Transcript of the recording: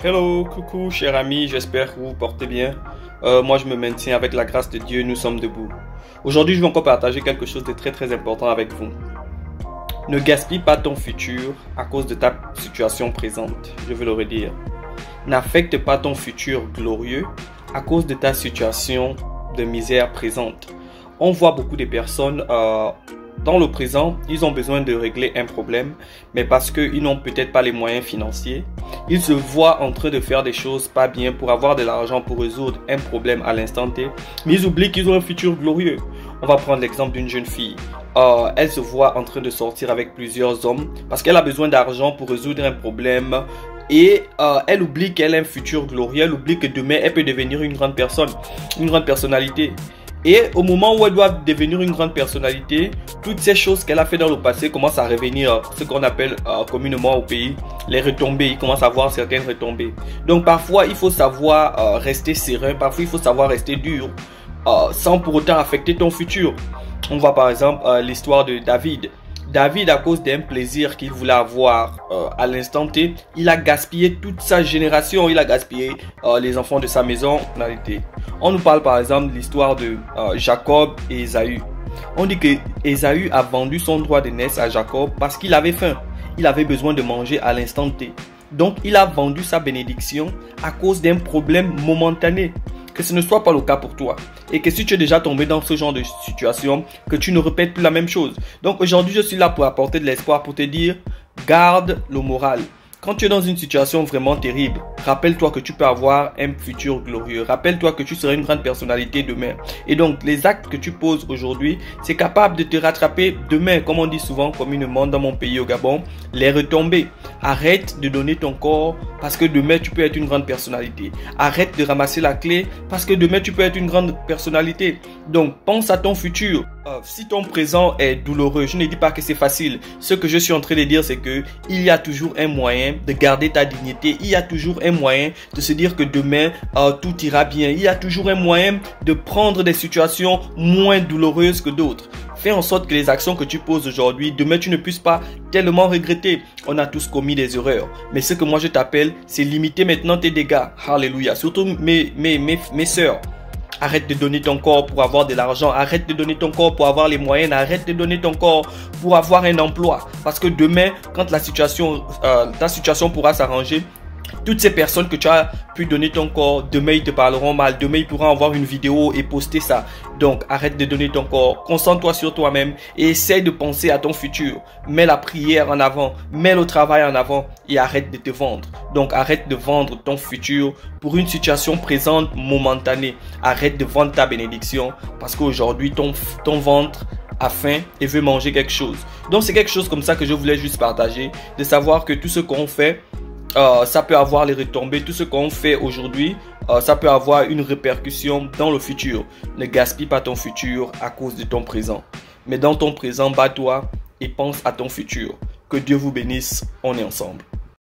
Hello, coucou, cher ami, j'espère que vous vous portez bien. Moi, je me maintiens avec la grâce de Dieu, nous sommes debout. Aujourd'hui, je vais encore partager quelque chose de très important avec vous. Ne gaspille pas ton futur à cause de ta situation présente, je veux le redire. N'affecte pas ton futur glorieux à cause de ta situation de misère présente. On voit beaucoup de personnes dans le présent, ils ont besoin de régler un problème, mais parce qu'ils n'ont peut-être pas les moyens financiers, ils se voient en train de faire des choses pas bien pour avoir de l'argent pour résoudre un problème à l'instant T, mais ils oublient qu'ils ont un futur glorieux. On va prendre l'exemple d'une jeune fille. Elle se voit en train de sortir avec plusieurs hommes parce qu'elle a besoin d'argent pour résoudre un problème. Et elle oublie qu'elle a un futur glorieux, elle oublie que demain elle peut devenir une grande personne, une grande personnalité. Et au moment où elle doit devenir une grande personnalité, toutes ces choses qu'elle a fait dans le passé commencent à revenir, ce qu'on appelle communément au pays, les retombées. Il commence à avoir certaines retombées. Donc parfois, il faut savoir rester serein, parfois il faut savoir rester dur, sans pour autant affecter ton futur. On voit par exemple l'histoire de David. David, à cause d'un plaisir qu'il voulait avoir à l'instant T, il a gaspillé toute sa génération, il a gaspillé les enfants de sa maison. On nous parle par exemple de l'histoire de Jacob et Ésaü. On dit que Ésaü a vendu son droit de naissance à Jacob parce qu'il avait faim. Il avait besoin de manger à l'instant T. Donc il a vendu sa bénédiction à cause d'un problème momentané. Que ce ne soit pas le cas pour toi. Et que si tu es déjà tombé dans ce genre de situation, que tu ne répètes plus la même chose. Donc aujourd'hui, je suis là pour apporter de l'espoir, pour te dire, garde le moral. Quand tu es dans une situation vraiment terrible, rappelle-toi que tu peux avoir un futur glorieux. Rappelle-toi que tu seras une grande personnalité demain. Et donc, les actes que tu poses aujourd'hui, c'est capable de te rattraper demain. Comme on dit souvent communément dans mon pays au Gabon, les retombées. Arrête de donner ton corps parce que demain, tu peux être une grande personnalité. Arrête de ramasser la clé parce que demain, tu peux être une grande personnalité. Donc, pense à ton futur. Si ton présent est douloureux, je ne dis pas que c'est facile. Ce que je suis en train de dire, c'est que il y a toujours un moyen de garder ta dignité. Il y a toujours un moyen de se dire que demain, tout ira bien. Il y a toujours un moyen de prendre des situations moins douloureuses que d'autres. Fais en sorte que les actions que tu poses aujourd'hui, demain, tu ne puisses pas tellement regretter. On a tous commis des erreurs. Mais ce que moi, je t'appelle, c'est limiter maintenant tes dégâts. Alléluia. Surtout mes sœurs. Arrête de donner ton corps pour avoir de l'argent. Arrête de donner ton corps pour avoir les moyens. Arrête de donner ton corps pour avoir un emploi. Parce que demain, quand ta situation pourra s'arranger, toutes ces personnes que tu as pu donner ton corps, demain ils te parleront mal. Demain ils pourront avoir une vidéo et poster ça. Donc arrête de donner ton corps. Concentre-toi sur toi-même et essaie de penser à ton futur. Mets la prière en avant. Mets le travail en avant et arrête de te vendre. Donc arrête de vendre ton futur pour une situation présente momentanée. Arrête de vendre ta bénédiction parce qu'aujourd'hui ton ventre a faim et veut manger quelque chose. Donc c'est quelque chose comme ça que je voulais juste partager. De savoir que tout ce qu'on fait, ça peut avoir les retombées. Tout ce qu'on fait aujourd'hui, ça peut avoir une répercussion dans le futur. Ne gaspille pas ton futur à cause de ton présent. Mais dans ton présent, bats-toi et pense à ton futur. Que Dieu vous bénisse. On est ensemble.